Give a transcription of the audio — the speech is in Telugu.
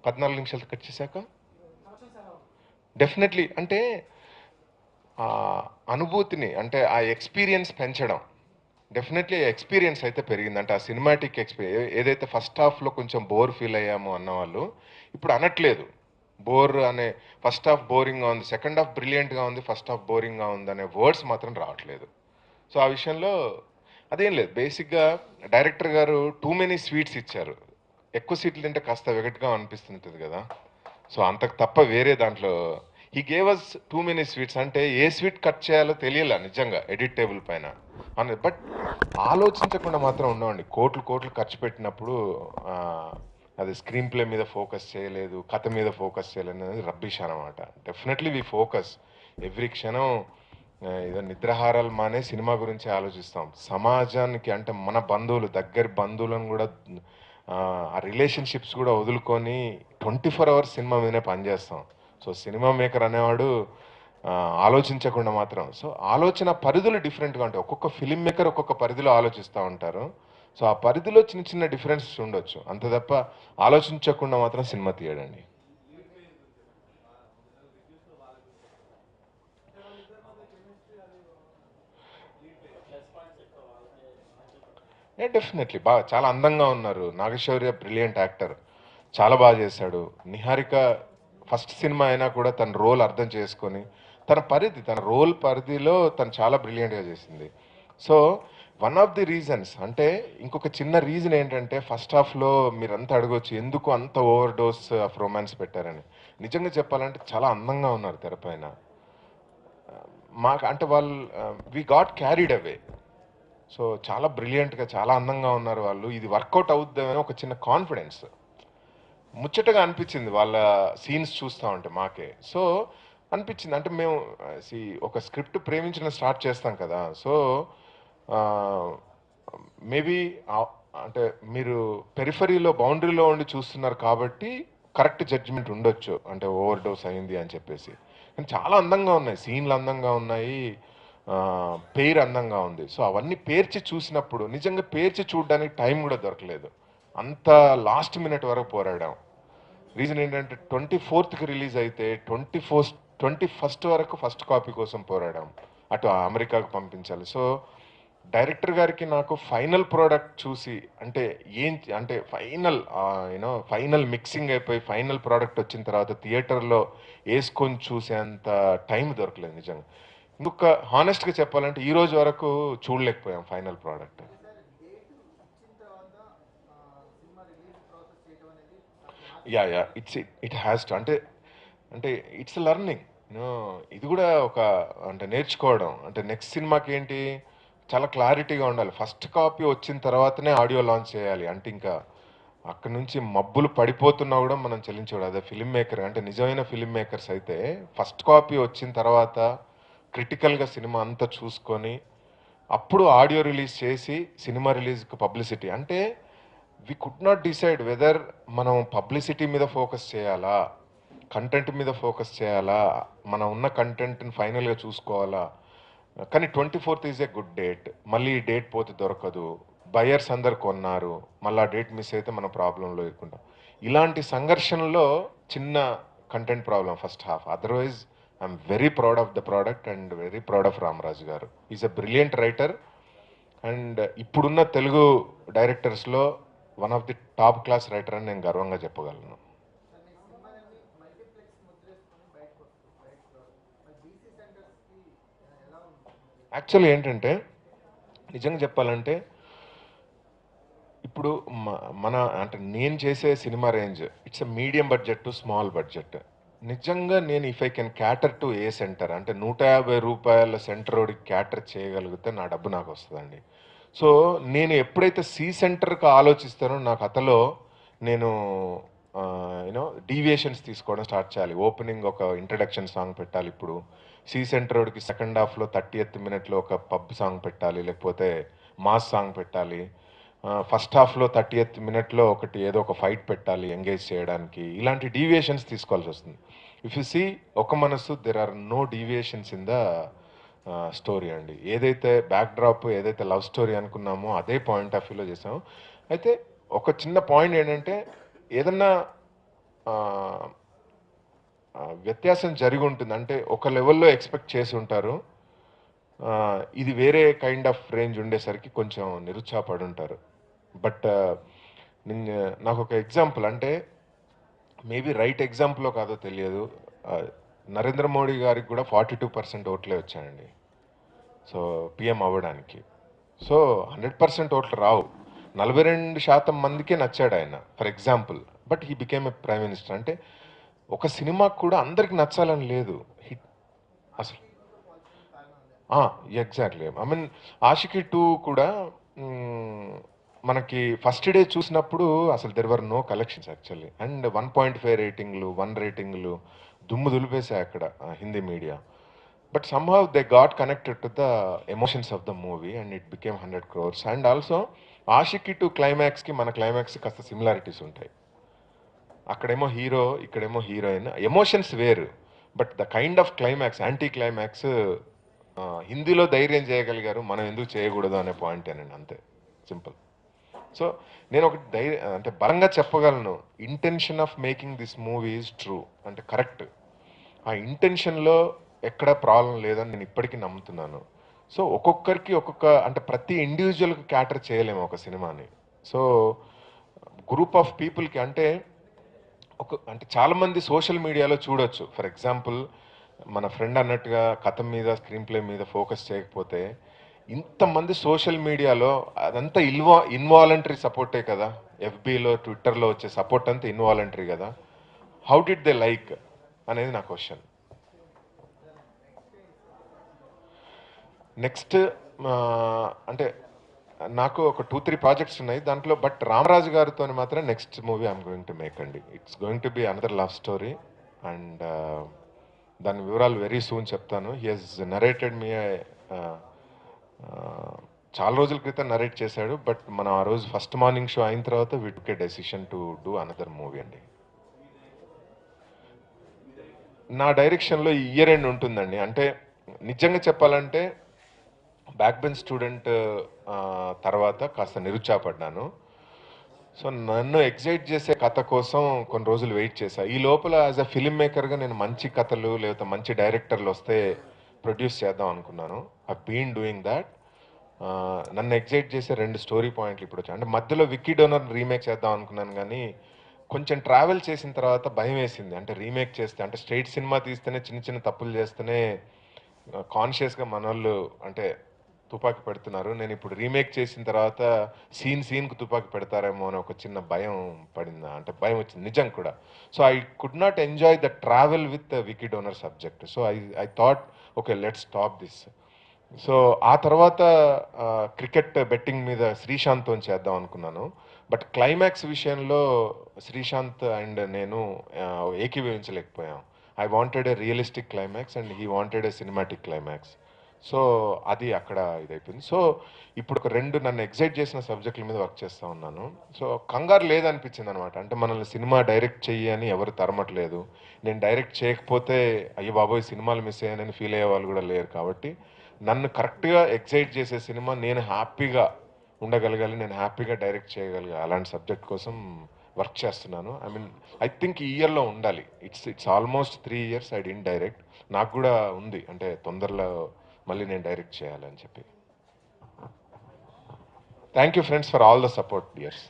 14 నిమిషాలు కట్ చేశాక డెఫినెట్లీ అంటే ఆ అనుభూతిని అంటే ఆ ఎక్స్పీరియన్స్ పెంచడం డెఫినెట్లీ ఎక్స్పీరియన్స్ అయితే పెరిగింది అంటే ఆ సినిమాటిక్ ఎక్స్పీరియన్స్ ఏదైతే ఫస్ట్ హాఫ్లో కొంచెం బోర్ ఫీల్ అయ్యామో అన్నవాళ్ళు ఇప్పుడు అనట్లేదు బోర్ అనే ఫస్ట్ హాఫ్ బోరింగ్గా ఉంది సెకండ్ హాఫ్ బ్రిలియంట్గా ఉంది ఫస్ట్ హాఫ్ బోరింగ్గా ఉంది అనే వర్డ్స్ మాత్రం రావట్లేదు సో ఆ విషయంలో అదేం లేదు బేసిక్గా డైరెక్టర్ గారు టూ మెనీ స్వీట్స్ ఇచ్చారు ఎక్కువ సీట్లు తింటే కాస్త వెగట్గా అనిపిస్తుంటుంది కదా సో అంతకు తప్ప వేరే దాంట్లో he gave us too many sweets అంటే ఏ స్వీట్ కట్ చేయాలో తెలియలా నిజంగా ఎడిట్ టేబుల్ పైన అన్నది బట్ ఆలోచించకుండా మాత్రం ఉండవండి కోట్లు కోట్లు ఖర్చు పెట్టినప్పుడు ఆ, అది స్క్రీన్ ప్లే మీద ఫోకస్ చేయలేదు కథ మీద ఫోకస్ చేయలేదు అనేది రబ్బిష్ అనమాట డెఫినెట్లీ వి ఫోకస్ ఎవ్రీ క్షణం ఏదో నిద్రాహారాలు మానే సినిమా గురించి ఆలోచిస్తాం సమాజానికి అంటే మన బంధువులు దగ్గరి బంధువులను కూడా ఆ రిలేషన్షిప్స్ కూడా వదులుకొని 24 అవర్స్ సినిమా మీదనే పనిచేస్తాం సో సినిమా మేకర్ అనేవాడు ఆ, ఆలోచించకుండా మాత్రం సో ఆలోచన పరిధులు డిఫరెంట్గా ఉంటాయి ఒక్కొక్క ఫిలిం మేకర్ ఒక్కొక్క పరిధిలో ఆలోచిస్తూ ఉంటారు సో ఆ పరిధిలో చిన్న చిన్న డిఫరెన్సెస్ ఉండొచ్చు అంత తప్ప ఆలోచించకుండా మాత్రం సినిమా తీయడండి డెఫినెట్లీ బాగా చాలా అందంగా ఉన్నారు నాగశౌర్య బ్రిలియంట్ యాక్టర్ చాలా బాగా చేశాడు నిహారిక ఫస్ట్ సినిమా అయినా కూడా తన రోల్ అర్థం చేసుకొని తన పరిధి తన రోల్ పరిధిలో తను చాలా బ్రిలియంట్గా చేసింది so one of the reasons అంటే ఇంకొక చిన్న రీజన్ ఏంటంటే ఫస్ట్ హాఫ్లో మీరంతా అడగొచ్చు ఎందుకు అంత ఓవర్ డోస్ ఆఫ్ రొమాన్స్ పెట్టారని నిజంగా చెప్పాలంటే చాలా అందంగా ఉన్నారు తెరపైన మాకు అంటే వాళ్ళు we got carried away so చాలా బ్రిలియంట్గా చాలా అందంగా ఉన్నారు వాళ్ళు ఇది వర్కౌట్ అవుద్దామని ఒక చిన్న కాన్ఫిడెన్స్ ముచ్చటగా అనిపించింది వాళ్ళ సీన్స్ చూస్తూ ఉంటే మాకే సో అనిపించింది అంటే మేము ఒక స్క్రిప్ట్ ప్రేమించడం స్టార్ట్ చేస్తాం కదా సో మేబీ అంటే మీరు పెరిఫరీలో బౌండరీలో ఉండి చూస్తున్నారు కాబట్టి కరెక్ట్ జడ్జిమెంట్ ఉండొచ్చు అంటే ఓవర్ డోస్ అయింది అని చెప్పేసి కానీ చాలా అందంగా ఉన్నాయి సీన్లు అందంగా ఉన్నాయి పేరు అందంగా ఉంది సో అవన్నీ పేర్చి చూసినప్పుడు నిజంగా పేర్చి చూడడానికి టైం కూడా దొరకలేదు అంత లాస్ట్ మినిట్ వరకు పోరాడాం రీజన్ ఏంటంటే 24th రిలీజ్ అయితే 21st వరకు ఫస్ట్ కాపీ కోసం పోరాడాం అటు అమెరికాకు పంపించాలి సో డైరెక్టర్ గారికి నాకు ఫైనల్ ప్రోడక్ట్ చూసి అంటే ఏం అంటే ఫైనల్ మిక్సింగ్ అయిపోయి ఫైనల్ ప్రోడక్ట్ వచ్చిన తర్వాత థియేటర్లో వేసుకొని చూసేంత టైం దొరకలేదు నిజంగా ఇంకొక హానెస్ట్గా చెప్పాలంటే ఈ రోజు వరకు చూడలేకపోయాం final product yeah it has to అంటే అంటే ఇట్స్ లెర్నింగ్ ఇది కూడా ఒక అంటే నేర్చుకోవడం అంటే నెక్స్ట్ సినిమాకి ఏంటి చాలా క్లారిటీగా ఉండాలి ఫస్ట్ కాపీ వచ్చిన తర్వాతనే ఆడియో లాంచ్ చేయాలి అంటే ఇంకా అక్కడ నుంచి మబ్బులు పడిపోతున్నా కూడా మనం చెల్లించకూడదు అదే ఫిలిం మేకర్ అంటే నిజమైన ఫిలిం మేకర్స్ అయితే ఫస్ట్ కాపీ వచ్చిన తర్వాత క్రిటికల్గా సినిమా అంతా చూసుకొని అప్పుడు ఆడియో రిలీజ్ చేసి సినిమా రిలీజ్కి పబ్లిసిటీ అంటే we could not decide whether మనం పబ్లిసిటీ మీద ఫోకస్ చేయాలా కంటెంట్ మీద ఫోకస్ చేయాలా మనం ఉన్న కంటెంట్ని ఫైనల్గా చూసుకోవాలా కానీ 24th is a good date మళ్ళీ ఈ డేట్ పోతే దొరకదు బయర్స్ అందరు కొన్నారు మళ్ళీ ఆ డేట్ మిస్ అయితే మన ప్రాబ్లంలో ఇరుకుంటాం ఇలాంటి సంఘర్షణలో చిన్న content problem first half otherwise I'm very proud of the product and very proud of Ramaraju గారు is a brilliant writer and ఇప్పుడున్న తెలుగు డైరెక్టర్స్లో one of the top class writer అని నేను గర్వంగా చెప్పగలను యాక్చువల్లీ ఏంటంటే నిజంగా చెప్పాలంటే ఇప్పుడు మన అంటే నేను చేసే cinema range it's a medium budget to small budget నిజంగా నేను if I can క్యాటర్ to A centre అంటే 150 రూపాయల సెంటర్ రోడ్కి క్యాటర్ చేయగలిగితే నా డబ్బు నాకు వస్తుందండి సో నేను ఎప్పుడైతే సి సెంటర్కి ఆలోచిస్తానో నా కథలో నేను యూనో డీవియేషన్స్ తీసుకోవడం స్టార్ట్ చేయాలి ఓపెనింగ్ ఒక ఇంట్రడక్షన్ సాంగ్ పెట్టాలి ఇప్పుడు సి సెంటర్ రోడ్కి సెకండ్ హాఫ్లో 30th మినిట్లో ఒక పబ్ సాంగ్ పెట్టాలి లేకపోతే మాస్ సాంగ్ పెట్టాలి ఫస్ట్ హాఫ్లో 30th మినిట్లో ఒకటి ఏదో ఒక ఫైట్ పెట్టాలి ఎంగేజ్ చేయడానికి ఇలాంటి డీవియేషన్స్ తీసుకోవాల్సి వస్తుంది ఇఫ్ యు సీ ఒక మనసు there are no deviations in the story అండి ఏదైతే బ్యాక్ డ్రాప్ ఏదైతే లవ్ స్టోరీ అనుకున్నామో అదే పాయింట్ ఆఫ్ వ్యూలో చేసాము అయితే ఒక చిన్న పాయింట్ ఏంటంటే ఏదన్నా వ్యత్యాసం జరిగి ఉంటుంది. అంటే ఒక లెవెల్లో ఎక్స్పెక్ట్ చేసి ఉంటారు. ఇది వేరే కైండ్ ఆఫ్ రేంజ్ ఉండేసరికి కొంచెం నిరుత్సాహపడి ఉంటారు. బట్ నాకు ఒక ఎగ్జాంపుల్, అంటే మేబీ రైట్ ఎగ్జాంపుల్లో కాదో తెలియదు. నరేంద్ర మోడీ గారికి కూడా 42% ఓట్లే వచ్చాయండి సో పిఎం అవ్వడానికి. సో 100% ఓట్లు రావు. 42% మందికే నచ్చాడు ఆయన, for example. But he became a prime minister. అంటే ఒక సినిమాకు కూడా అందరికి నచ్చాలని లేదు. హిట్ అసలు ఎగ్జాక్ట్లీ. ఐ మీన్ ఆషికి 2 కూడా మనకి ఫస్ట్ డే చూసినప్పుడు అసలు there were no collections actually. And 1.5 రేటింగ్లు, 1 రేటింగ్లు దుమ్ము దులిపేశాయి అక్కడ Hindi media. But somehow they got connected to the emotions of the movie and it became 100 crores. And also Aashiqui 2 క్లైమాక్స్కి మన క్లైమాక్స్కి కాస్త సిమిలారిటీస్ ఉంటాయి. అక్కడేమో హీరో, ఇక్కడేమో హీరోయిన్, ఎమోషన్స్ వేరు. But the kind of climax, anti climax హిందీలో ధైర్యం చేయగలిగారు, మనం ఎందుకు చేయకూడదు అనే పాయింటేనండి, అంతే, సింపుల్. సో నేను ఒకటి అంటే బలంగా చెప్పగలను, intention of making this movie is true, అంటే కరెక్ట్. ఆ ఇంటెన్షన్లో ఎక్కడ ప్రాబ్లం లేదని నేను ఇప్పటికీ నమ్ముతున్నాను. సో ఒక్కొక్కరికి ఒక్కొక్క, అంటే ప్రతి ఇండివిజువల్కి క్యాటర్ చేయలేము ఒక సినిమాని. సో గ్రూప్ ఆఫ్ పీపుల్కి, అంటే అంటే చాలామంది సోషల్ మీడియాలో చూడొచ్చు. ఫర్ ఎగ్జాంపుల్ మన ఫ్రెండ్ అన్నట్టుగా కథ మీద, స్క్రీన్ ప్లే మీద ఫోకస్ చేయకపోతే, ఇంతమంది సోషల్ మీడియాలో అదంతా ఇన్వాలంటరీ సపోర్టే కదా. ఎఫ్బీలో, ట్విట్టర్లో వచ్చే సపోర్ట్ అంతా ఇన్వాలంటరీ కదా. హౌ డిడ్ దే లైక్ అనేది నా క్వశ్చన్. నెక్స్ట్ అంటే నాకు ఒక 2-3 ప్రాజెక్ట్స్ ఉన్నాయి దాంట్లో. బట్ రామరాజు గారితో మాత్రం next movie I'm going to make అండి. It's going to be another love story. And దాని వివరాలు వెరీ సూన్ చెప్తాను. హీ హెస్ నరేటెడ్ మీ, చాలా రోజుల క్రితం నరేట్ చేశాడు. బట్ మనం ఆ రోజు ఫస్ట్ మార్నింగ్ షో అయిన తర్వాత we took A decision to do another movie అండి. నా డైరెక్షన్లో ఈ ఇయర్ ఎండ్ ఉంటుందండి. అంటే నిజంగా చెప్పాలంటే బ్యాక్ బెంచ్ స్టూడెంట్ తర్వాత కాస్త నిరుత్సాహపడ్డాను. సో నన్ను ఎగ్జైట్ చేసే కథ కోసం కొన్ని రోజులు వెయిట్ చేశా. ఈ లోపల యాజ్ అ ఫిల్మ్ మేకర్గా నేను మంచి కథలు లేకపోతే మంచి డైరెక్టర్లు వస్తే ప్రొడ్యూస్ చేద్దాం అనుకున్నాను. I been doing that. నన్ను ఎగ్జైట్ చేసే 2 స్టోరీ పాయింట్లు ఇప్పుడు వచ్చాయి. అంటే మధ్యలో విక్కీ డోనర్ రీమేక్ చేద్దాం అనుకున్నాను, కానీ కొంచెం ట్రావెల్ చేసిన తర్వాత భయం వేసింది. అంటే రీమేక్ చేస్తే, అంటే స్ట్రైట్ సినిమా తీస్తేనే చిన్న చిన్న తప్పులు చేస్తేనే కాన్షియస్గా మనోళ్ళు అంటే తుపాకీ పెడుతున్నారు. నేను ఇప్పుడు రీమేక్ చేసిన తర్వాత సీన్కు తుపాకీ పెడతారేమో అని ఒక చిన్న భయం పడిందా, అంటే భయం వచ్చింది నిజం కూడా. So I could not enjoy the travel with Vicky donor subject. So I thought okay, let's stop this. So ఆ తర్వాత క్రికెట్ బెట్టింగ్ మీద శ్రీశాంత్తో చేద్దాం అనుకున్నాను. బట్ క్లైమాక్స్ విషయంలో శ్రీశాంత్ అండ్ నేను ఏకీభవించలేకపోయాం. I wanted a realistic climax and he wanted a cinematic climax. So అది అక్కడ ఇదైపోయింది. సో ఇప్పుడు ఒక 2 నన్ను ఎగ్జైట్ చేసిన సబ్జెక్టుల మీద వర్క్ చేస్తూ ఉన్నాను. సో కంగారు లేదనిపించింది అనమాట. అంటే మనల్ని సినిమా డైరెక్ట్ చెయ్యి అని ఎవరు తరమట్లేదు. నేను డైరెక్ట్ చేయకపోతే అయ్యో బాబోయ్ సినిమాలు మిస్ అయ్యానని ఫీల్ అయ్యే వాళ్ళు కూడా లేరు. కాబట్టి నన్ను కరెక్ట్గా ఎగ్జైట్ చేసే సినిమా, నేను హ్యాపీగా ఉండగలగాలి, నేను హ్యాపీగా డైరెక్ట్ చేయగలిగా అలాంటి సబ్జెక్ట్ కోసం వర్క్ చేస్తున్నాను. ఐ మీన్ ఐ థింక్ ఈ ఇయర్లో ఉండాలి. It's almost 3 years I didn't direct. నాకు కూడా ఉంది, అంటే తొందరలో మళ్ళీ నేను డైరెక్ట్ చేయాలని చెప్పి. Thank you friends for all the support dears.